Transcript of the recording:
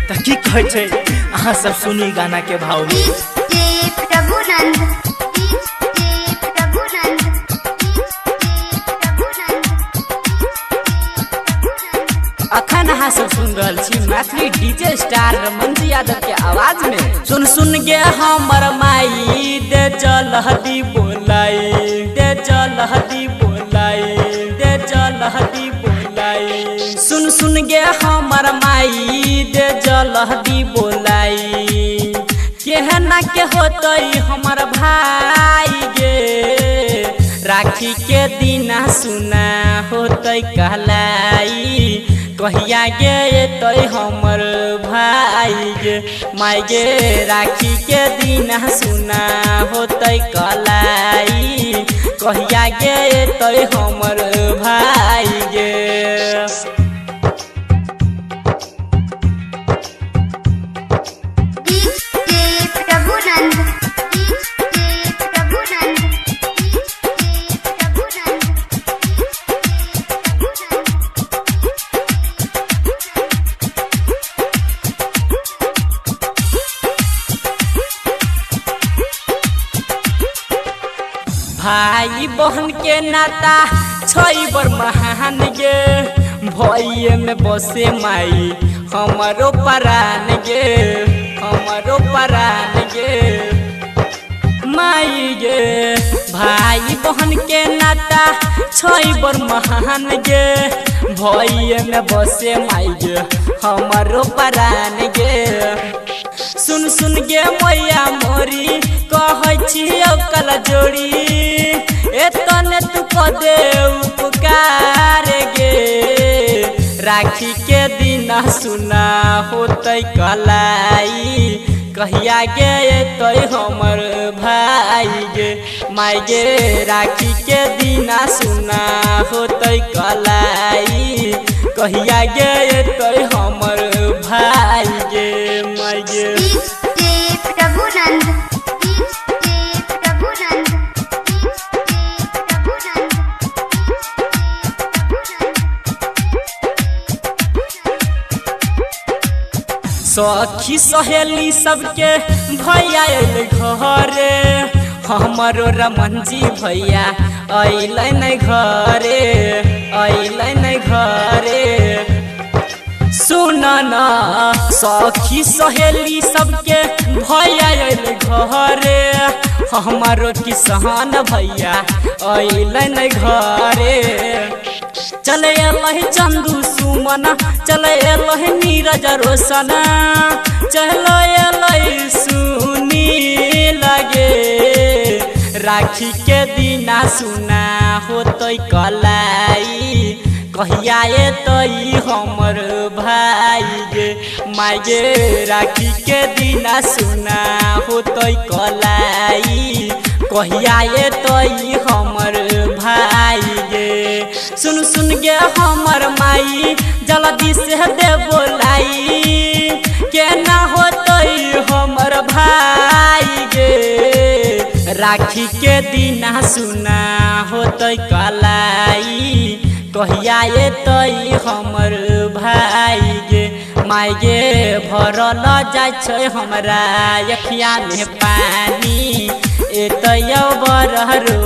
त की कहै छै अहाँ सब सुनी गाना के भाव में। अखन अहाँ सब सुन रहल छी मैथिली डीजे स्टार रमन यादव के आवाज में। सुन सुन गे हमर माई दे जलहदी बोलाई, दे जलहदी बोलाई, दे जलहदी बोलाई। सुन सुन गे हमर माई दे जलहदी बोलाई। केहना के होतई हमर भाई गे, राखी के दिना सुना होतई कहलाई। कहिया गे तोय हमर भाई गे, माई गे राखी के दिना सुना होतई कहलाई। कहिया गे तोय हमर भाई गे। भाई बहन के नाता छई बर महान गे, भइये में बसे माई हमरो परान गे, हमरो परान गे माई गे। भाई बहन के नाता छई बर महान गे, भइये में बसे माई गे हमरो परान गे। सुन सुन गे मैया मोरी कहै छी कल जोड़ी, एतने तू क दे उपकार गे। राखी के दिना सुना होतई कलाई। कहिया गे तोय हमर भाई गे, माई गे राखी के दिना सुना होतई कलाई। कहिया गे तोय हमर भाई गे, माई गे। सखी सहेली सबके भैया अइले घरे, हमरो रमन जी भैया अइले नहीं घरे, अइले नहीं घरे। सुन न सखी सहेली सबके भैया अइले घरे, हमारो किसान भैया अइले नहीं घरे। चले अलहि चंदू सुमन, चले अलहि नीरज रोशन, चलो अलहि सुनी लगे। राखी के दिना सुना होतई कलाई। कहिया तोई हमर भाई गे, माई गे राखी के दिना सुना होतई कलाई। कहिया तोई हमर भाई गे। सुन सुन गे हमर माई जल्दी से दे बोलाई। केना होतई हमर भाई गे, राखी के दिना सुना होतई कलाई। कहिया तोई हमर भाई गे, माई गे भरल जाय छै हमरा अखिया में पानी। एतय बरहरो